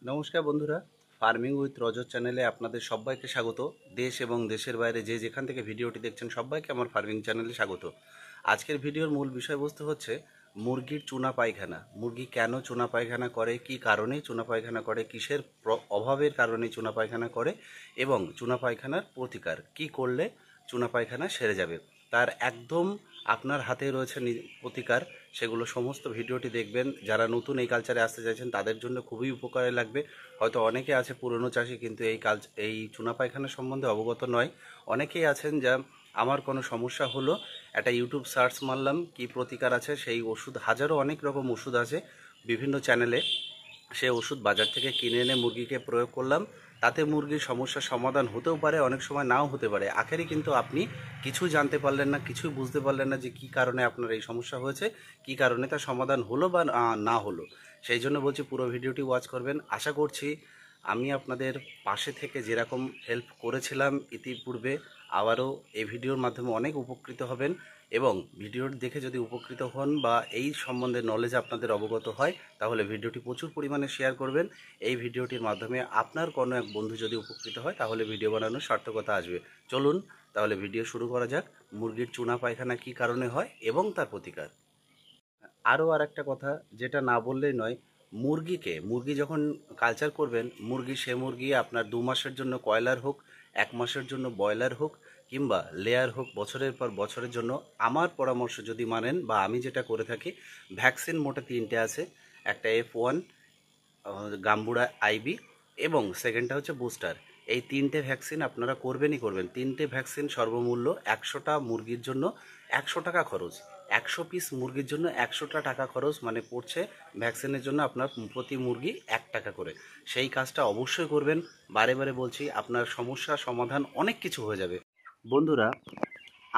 নমস্কার বন্ধুরা, farming with রজত চ্যানেলে আপনাদের সবাইকে স্বাগত। দেশ এবং দেশের বাইরে যে যেখান থেকে ভিডিওটি দেখছেন সবাইকে আমার ফার্মিং চ্যানেলে স্বাগত। আজকের ভিডিওর মূল বিষয়বস্তু হচ্ছে মুরগির চুনা পায়খানা। মুরগি কেন চুনা পায়খানা করে, কি কারণে চুনা পায়খানা করে, কিসের অভাবের কারণে চুনা পায়খানা করে এবং চুনা পায়খানার প্রতিকার কি করলে চুনা পায়খানা সেরে যাবে, তার একদম আপনার হাতে রয়েছে প্রতিকার। সেগুলো সমস্ত ভিডিওটি দেখবেন। যারা নতুন এই কালচারে আসতে চাইছেন তাদের জন্য খুবই উপকারে লাগবে। হয়তো অনেকে আছে পুরনো চাষি কিন্তু এই চুনা পায়খানা সম্বন্ধে অবগত নয়। অনেকেই আছেন যা আমার কোনো সমস্যা হলো, একটা ইউটিউব সার্চ মারলাম কি প্রতিকার আছে, সেই ওষুধ হাজারো অনেক রকম ওষুধ আছে বিভিন্ন চ্যানেলে, সে ওষুধ বাজার থেকে কিনে এনে মুরগিকে প্রয়োগ করলাম। তাতে মুরগির সমস্যার সমাধান হতেও পারে, অনেক সময় নাও হতে পারে। আখেরে কিন্তু আপনি কিছু জানতে পারলেন না, কিছুই বুঝতে পারলেন না যে কী কারণে আপনার এই সমস্যা হয়েছে, কী কারণে তার সমাধান হলো বা না হলো। সেই জন্য বলছি পুরো ভিডিওটি ওয়াচ করবেন। আশা করছি আমি আপনাদের পাশে থেকে যেরকম হেল্প করেছিলাম ইতিপূর্বে, আবারও এই ভিডিওর মাধ্যমে অনেক উপকৃত হবেন। এবং ভিডিওটি দেখে যদি উপকৃত হন বা এই সম্বন্ধে নলেজ আপনাদের অবগত হয়, তাহলে ভিডিওটি প্রচুর পরিমাণে শেয়ার করবেন। এই ভিডিওটির মাধ্যমে আপনার কোনো এক বন্ধু যদি উপকৃত হয় তাহলে ভিডিও বানানোর সার্থকতা আসবে। চলুন তাহলে ভিডিও শুরু করা যাক। মুরগির চুনা পায়খানা কী কারণে হয় এবং তার প্রতিকার। আরও আর একটা কথা যেটা না বললেই নয়, মুরগি যখন কালচার করবেন, সে মুরগি আপনার 2 মাসের জন্য কয়লার হোক, 1 মাসের জন্য ব্রয়লার হোক, কিংবা লেয়ার হোক, বছরের পর বছরের জন্য আমার পরামর্শ যদি মানেন বা আমি যেটা করে থাকি, ভ্যাকসিন মোটে 3টে আছে। একটা F1, গাম্বুড়া আইবি এবং সেকেন্ডটা হচ্ছে বুস্টার। এই 3টে ভ্যাকসিন আপনারা করবেনই করবেন। 3টে ভ্যাকসিন সর্বমূল্য 100টা মুরগির জন্য 100 টাকা খরচ। 100 পিস মুরগির জন্য 100টা টাকা খরচ, মানে পড়ছে ভ্যাকসিনের জন্য আপনার প্রতি মুরগি 1 টাকা করে। সেই কাজটা অবশ্যই করবেন। বারে বারে বলছি, আপনার সমস্যার সমাধান অনেক কিছু হয়ে যাবে। বন্ধুরা,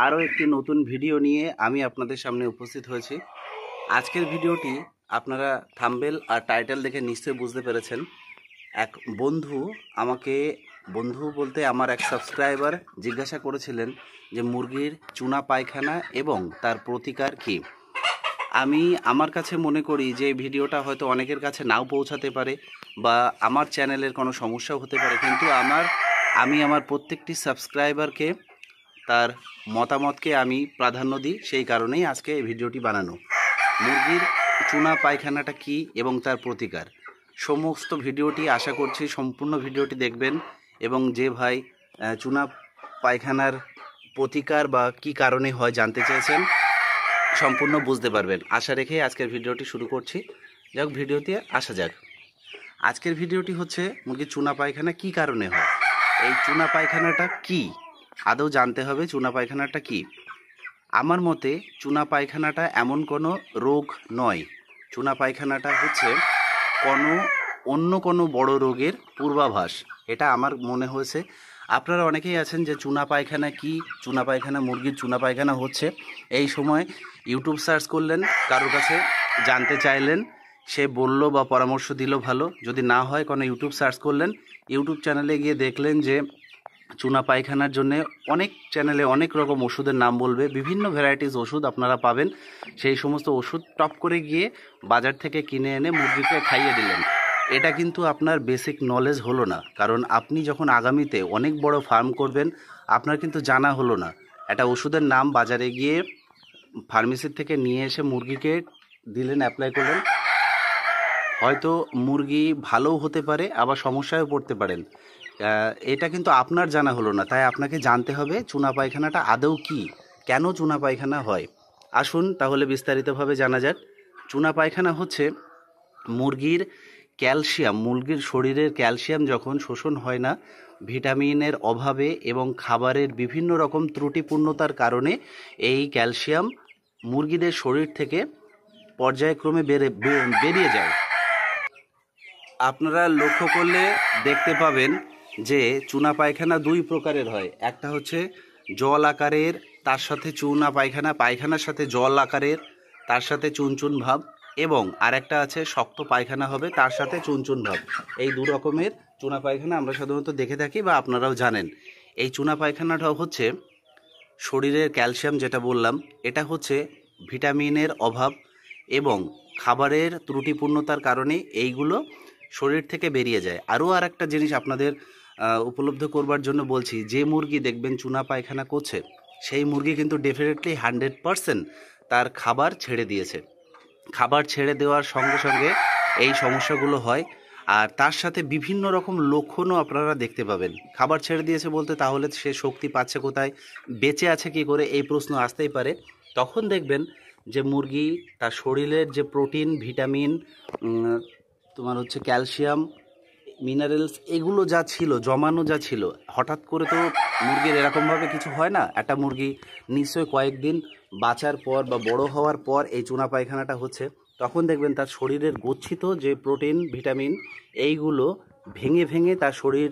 আরও একটি নতুন ভিডিও নিয়ে আমি আপনাদের সামনে উপস্থিত হয়েছি। আজকের ভিডিওটি আপনারা থাম্বনেল আর টাইটেল দেখে নিশ্চয়ই বুঝতে পেরেছেন। এক বন্ধু বলতে আমার এক সাবস্ক্রাইবার জিজ্ঞাসা করেছিলেন যে মুরগির চুনা পায়খানা এবং তার প্রতিকার কী। আমার কাছে মনে করি যে ভিডিওটা হয়তো অনেকের কাছে নাও পৌঁছাতে পারে বা আমার চ্যানেলের কোনো সমস্যাও হতে পারে, কিন্তু আমি আমার প্রত্যেকটি সাবস্ক্রাইবারকে, তার মতামতকে আমি প্রাধান্য দিই। সেই কারণেই আজকে এই ভিডিওটি বানানো। মুরগির চুনা পায়খানাটা কী এবং তার প্রতিকার, সমস্ত ভিডিওটি আশা করছি সম্পূর্ণ ভিডিওটি দেখবেন এবং যে ভাই চুনা পায়খানার প্রতিকার বা কী কারণে হয় জানতে চেয়েছেন, সম্পূর্ণ বুঝতে পারবেন আশা রেখে আজকের ভিডিওটি শুরু করছি। যাক, ভিডিওতে আসা যাক। আজকের ভিডিওটি হচ্ছে মুরগির চুনা পায়খানা কী কারণে হয়। এই চুনা পায়খানাটা কী আদৌ জানতে হবে। চুনা পায়খানাটা কী? আমার মতে চুনা পায়খানাটা এমন কোনো রোগ নয়। চুনা পায়খানাটা হচ্ছে অন্য কোনো বড় রোগের পূর্বাভাস, এটা আমার মনে হয়েছে। আপনারা অনেকেই আছেন যে চুনা পায়খানা কী, চুনা পায়খানা, মুরগির চুনা পায়খানা হচ্ছে, এই সময় ইউটিউব সার্চ করলেন, কারোর কাছে জানতে চাইলেন, সে বলল বা পরামর্শ দিল ভালো। যদি না হয় কোনো ইউটিউব সার্চ করলেন, ইউটিউব চ্যানেলে গিয়ে দেখলেন যে চুনা পায়খানার জন্যে অনেক চ্যানেলে অনেক রকম ওষুধের নাম বলবে, বিভিন্ন ভ্যারাইটিস ওষুধ আপনারা পাবেন। সেই সমস্ত ওষুধ টপ করে গিয়ে বাজার থেকে কিনে এনে মুরগিকে খাইয়ে দিলেন। এটা কিন্তু আপনার বেসিক নলেজ হলো না, কারণ আপনি যখন আগামীতে অনেক বড় ফার্ম করবেন আপনার কিন্তু জানা হলো না। একটা ওষুধের নাম বাজারে গিয়ে ফার্মেসির থেকে নিয়ে এসে মুরগিকে দিলেন, অ্যাপ্লাই করলেন, হয়তো মুরগি ভালোও হতে পারে আবার সমস্যায়ও পড়তে পারেন। এটা কিন্তু আপনার জানা হলো না, তাই আপনাকে জানতে হবে চুনা পায়খানাটা আদৌ কী, কেন চুনা পায়খানা হয়। আসুন তাহলে বিস্তারিতভাবে জানা যাক। চুনা পায়খানা হচ্ছে মুরগির শরীরের ক্যালসিয়াম যখন শোষণ হয় না, ভিটামিনের অভাবে এবং খাবারের বিভিন্ন রকম ত্রুটিপূর্ণতার কারণে এই ক্যালসিয়াম মুরগিদের শরীর থেকে পর্যায়ক্রমে বেরিয়ে যায়। আপনারা লক্ষ্য করলে দেখতে পাবেন যে চুনা পায়খানা 2 প্রকারের হয়। একটা হচ্ছে জল আকারের, তার সাথে চুনা পায়খানার সাথে জল আকারের, তার সাথে চুনচুন ভাব, এবং আরেকটা আছে শক্ত পায়খানা হবে তার সাথে চুনচুন ভাব। এই 2 রকমের চুনা পায়খানা আমরা সাধারণত দেখে থাকি বা আপনারাও জানেন। এই চুনা পায়খানাটাও হচ্ছে শরীরের ক্যালসিয়াম, যেটা বললাম, এটা হচ্ছে ভিটামিনের অভাব এবং খাবারের ত্রুটিপূর্ণতার কারণে এইগুলো শরীর থেকে বেরিয়ে যায়। আরও আর একটা জিনিস আপনাদের উপলব্ধ করবার জন্য বলছি, যে মুরগি দেখবেন চুনা পায়খানা করছে সেই মুরগি কিন্তু ডেফিনেটলি 100% তার খাবার ছেড়ে দিয়েছে। খাবার ছেড়ে দেওয়ার সঙ্গে সঙ্গে এই সমস্যাগুলো হয়। আর তার সাথে বিভিন্ন রকম লক্ষণও আপনারা দেখতে পাবেন। খাবার ছেড়ে দিয়েছে বলতে তাহলে সে শক্তি পাচ্ছে কোথায়, বেঁচে আছে কী করে, এই প্রশ্ন আসতেই পারে। তখন দেখবেন যে মুরগি তার শরীরের যে প্রোটিন, ভিটামিন, তোমার হচ্ছে ক্যালসিয়াম, মিনারেলস, এগুলো যা ছিল, জমানো যা ছিল, হঠাৎ করে তো মুরগির এরকমভাবে কিছু হয় না। একটা মুরগি নিশ্চয়ই কয়েকদিন বাঁচার পর বা বড় হওয়ার পর এই চুনা পায়খানাটা হচ্ছে। তখন দেখবেন তার শরীরের গচ্ছিত যে প্রোটিন, ভিটামিন, এইগুলো ভেঙে ভেঙে তার শরীর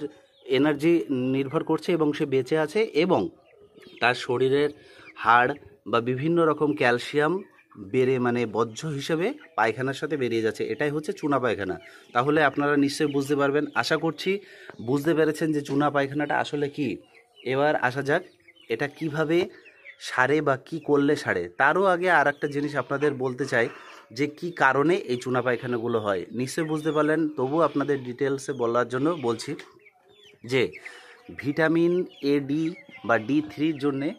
এনার্জি নির্ভর করছে এবং সে বেঁচে আছে, এবং তার শরীরের হাড় বা বিভিন্ন রকম ক্যালসিয়াম বেড়ে মানে বর্জ্য হিসেবে পায়খানার সাথে বেরিয়ে যাচ্ছে। এটাই হচ্ছে চুনা পায়খানা। তাহলে আপনারা নিশ্চয়ই বুঝতে পারবেন, আশা করছি বুঝতে পেরেছেন যে চুনা পায়খানাটা আসলে কি। এবার আসা যাক এটা কিভাবে সারে বা কি করলে সারে। তারও আগে আর একটা জিনিস আপনাদের বলতে চাই, যে কি কারণে এই চুনা পায়খানাগুলো হয়। নিশ্চয়ই বুঝতে পারলেন, তবু আপনাদের ডিটেলসে বলার জন্য বলছি যে ভিটামিন A, D বা D3-র জন্যে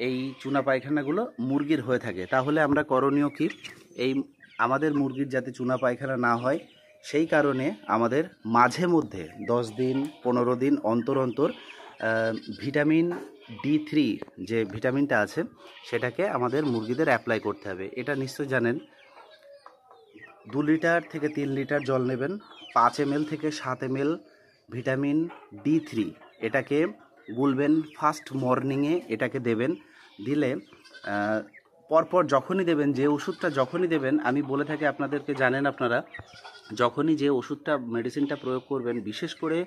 এই চুনা পায়খানাগুলো মুরগির হয়ে থাকে। তাহলে আমরা করণীয় কি, এই আমাদের মুরগির যাতে চুনা পায়খানা না হয় সেই কারণে আমাদের মাঝে মধ্যে 10 দিন 15 দিন অন্তর অন্তর ভিটামিন D3 যে ভিটামিনটা আছে সেটাকে আমাদের মুরগিদের অ্যাপ্লাই করতে হবে। এটা নিশ্চয়ই জানেন। 2 লিটার থেকে 3 লিটার জল নেবেন, 5 ml থেকে 7 ml ভিটামিন D3 এটাকে গুলবেন, ফার্স্ট মর্নিংয়ে এটাকে দেবেন। দিলে পরপর যখনই দেবেন, যে ওষুধটা যখনই দেবেন, আমি বলে থাকি আপনাদেরকে, জানেন আপনারা, যখনই যে ওষুধটা মেডিসিনটা প্রয়োগ করবেন, বিশেষ করে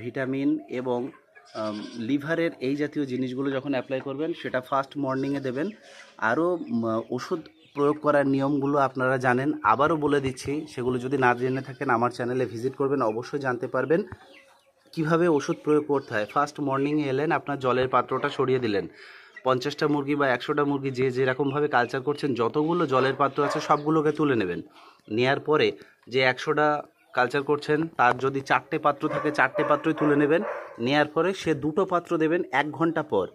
ভিটামিন এবং লিভারের এই জাতীয় জিনিসগুলো যখন অ্যাপ্লাই করবেন সেটা ফার্স্ট মর্নিংয়ে দেবেন। আরও ওষুধ প্রয়োগ করার নিয়মগুলো আপনারা জানেন, আবারও বলে দিচ্ছি, সেগুলো যদি না জেনে থাকেন আমার চ্যানেলে ভিজিট করবেন, অবশ্যই জানতে পারবেন কিভাবে ওষুধ প্রয়োগ করতে হয়। ফার্স্ট মর্নিংয়ে এলেন, আপনার জলের পাত্রটা সরিয়ে দিলেন, 50টা মুরগি বা 100টা মুরগি যে যেরকমভাবে কালচার করছেন, যতগুলো জলের পাত্র আছে সবগুলোকে তুলে নেবেন। নেয়ার পরে যে 100টা কালচার করছেন তার যদি 4টে পাত্র থাকে 4টে পাত্রই তুলে নেবেন। নেয়ার পরে সে 2টো পাত্র দেবেন 1 ঘন্টা পর,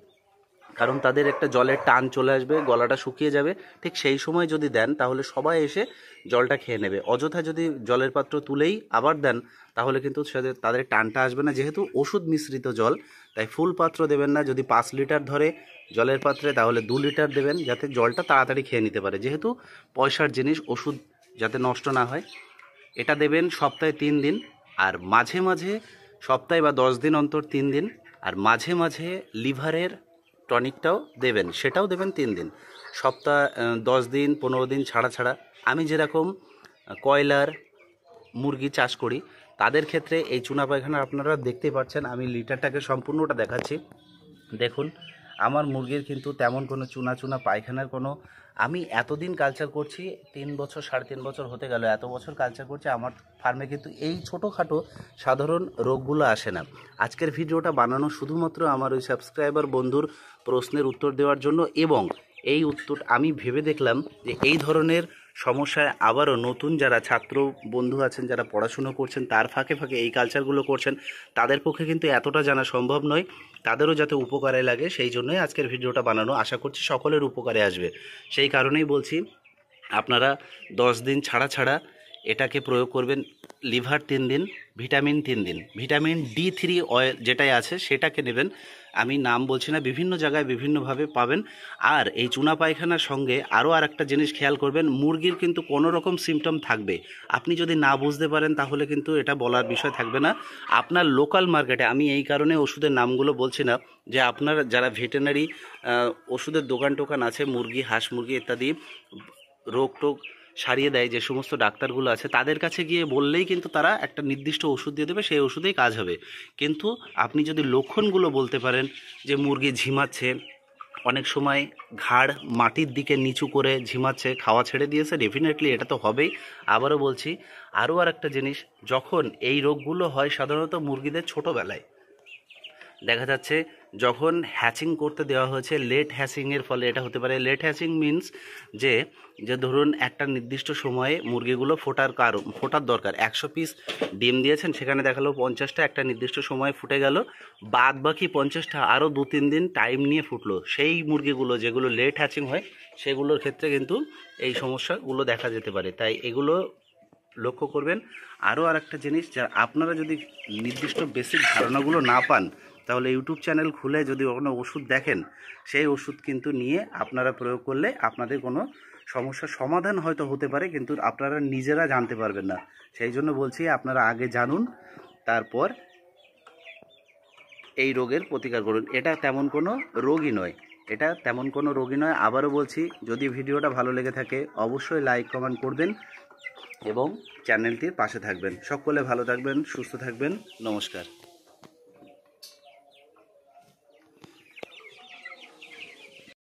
কারণ তাদের একটা জলের টান চলে আসবে, গলাটা শুকিয়ে যাবে। ঠিক সেই সময় যদি দেন তাহলে সবাই এসে জলটা খেয়ে নেবে। অযথা যদি জলের পাত্র তুলেই আবার দেন তাহলে কিন্তু তাদের টানটা আসবে না, যেহেতু ওষুধ মিশ্রিত জল, তাই ফুল পাত্র দেবেন না। যদি 5 লিটার ধরে জলের পাত্রে তাহলে 2 লিটার দেবেন, যাতে জলটা তাড়াতাড়ি খেয়ে নিতে পারে, যেহেতু পয়সার জিনিস, ওষুধ যাতে নষ্ট না হয়। এটা দেবেন সপ্তাহে 3 দিন, আর মাঝে মাঝে সপ্তাহে বা 10 দিন অন্তর 3 দিন, আর মাঝে মাঝে লিভারের টনিকটাও দেবেন, সেটাও দেবেন 3 দিন। সপ্তাহ 10 দিন 15 দিন ছাড়া ছাড়া। আমি যেরকম কয়লার মুরগি চাষ করি তাদের ক্ষেত্রে এই চুনা পায়খানা আপনারা দেখতেই পাচ্ছেন। আমি লিটারটাকে সম্পূর্ণটা দেখাচ্ছি। দেখুন, আমার মুরগির কিন্তু তেমন কোনো চুনা চুনা পায়খানার কোনো, আমি এতদিন কালচার করছি, 3 বছর 3.5 বছর হতে গেল, এত বছর কালচার করছি, আমার ফার্মে কিন্তু এই ছোটোখাটো সাধারণ রোগগুলো আসে না। আজকের ভিডিওটা বানানো শুধুমাত্র আমার ওই সাবস্ক্রাইবার বন্ধুর প্রশ্নের উত্তর দেওয়ার জন্য, এবং এই উত্তর আমি ভেবে দেখলাম যে এই ধরনের সমস্যায় আবারও নতুন যারা ছাত্র বন্ধু আছেন, যারা পড়াশুনো করছেন, তার ফাঁকে ফাঁকে এই কালচারগুলো করছেন, তাদের পক্ষে কিন্তু এতটা জানা সম্ভব নয়। তাদেরও যাতে উপকারে লাগে সেই জন্যই আজকের ভিডিওটা বানানো। আশা করছি সকলের উপকারে আসবে। সেই কারণেই বলছি, আপনারা 10 দিন ছাড়া ছাড়া এটাকে প্রয়োগ করবেন। লিভার 3 দিন, ভিটামিন 3 দিন, ভিটামিন D3 অয়েল যেটাই আছে সেটাকে নেবেন। আমি নাম বলছি না, বিভিন্ন জায়গায় বিভিন্নভাবে পাবেন। আর এই চুনা পায়খানার সঙ্গে আরও আরেকটা জিনিস খেয়াল করবেন, মুরগির কিন্তু কোনো রকম সিমটম থাকবে, আপনি যদি না বুঝতে পারেন তাহলে কিন্তু এটা বলার বিষয় থাকবে না। আপনার লোকাল মার্কেটে, আমি এই কারণে ওষুধের নামগুলো বলছি না, যে আপনার যারা ভেটেরিনারি ওষুধের দোকান টোকান আছে, মুরগি, হাঁস মুরগি ইত্যাদি রোগ টোগ সারিয়ে দেয় যে সমস্ত ডাক্তারগুলো আছে, তাদের কাছে গিয়ে বললেই কিন্তু তারা একটা নির্দিষ্ট ওষুধ দিয়ে দেবে, সেই ওষুধেই কাজ হবে। কিন্তু আপনি যদি লক্ষণগুলো বলতে পারেন, যে মুরগি ঝিমাচ্ছে, অনেক সময় ঘাড় মাটির দিকে নিচু করে ঝিমাচ্ছে, খাওয়া ছেড়ে দিয়েছে, ডেফিনেটলি এটা তো হবেই। আবারও বলছি, আরও আর একটা জিনিস, যখন এই রোগগুলো হয় সাধারণত মুরগিদের ছোটোবেলায়, দেখা যাচ্ছে যখন হ্যাচিং করতে দেওয়া হয়েছে লেট হ্যাচিংয়ের ফলে এটা হতে পারে। লেট হ্যাচিং মিন্স যে যে ধরুন একটা নির্দিষ্ট সময়ে মুরগিগুলো ফোটার দরকার, 100 পিস ডিম দিয়েছেন, সেখানে দেখালো 50টা একটা নির্দিষ্ট সময়ে ফুটে গেল, বাদ বাকি 50টা আরও 2-3 দিন টাইম নিয়ে ফুটলো। সেই মুরগিগুলো যেগুলো লেট হ্যাচিং হয় সেগুলোর ক্ষেত্রে কিন্তু এই সমস্যাগুলো দেখা যেতে পারে। তাই এগুলো লক্ষ্য করবেন। আরও আরেকটা জিনিস, যা আপনারা যদি নির্দিষ্ট বেসিক ধারণাগুলো না পান, তাহলে ইউটিউব চ্যানেল খুলে যদি কোনো ওষুধ দেখেন, সেই ওষুধ কিন্তু নিয়ে আপনারা প্রয়োগ করলে আপনাদের কোনো সমস্যার সমাধান হয়তো হতে পারে, কিন্তু আপনারা নিজেরা জানতে পারবেন না। সেই জন্য বলছি আপনারা আগে জানুন, তারপর এই রোগের প্রতিকার করুন। এটা তেমন কোনো রোগই নয়, এটা তেমন কোনো রোগই নয়। আবারও বলছি, যদি ভিডিওটা ভালো লেগে থাকে অবশ্যই লাইক কমেন্ট করবেন এবং চ্যানেলটির পাশে থাকবেন। সকলে ভালো থাকবেন, সুস্থ থাকবেন। নমস্কার।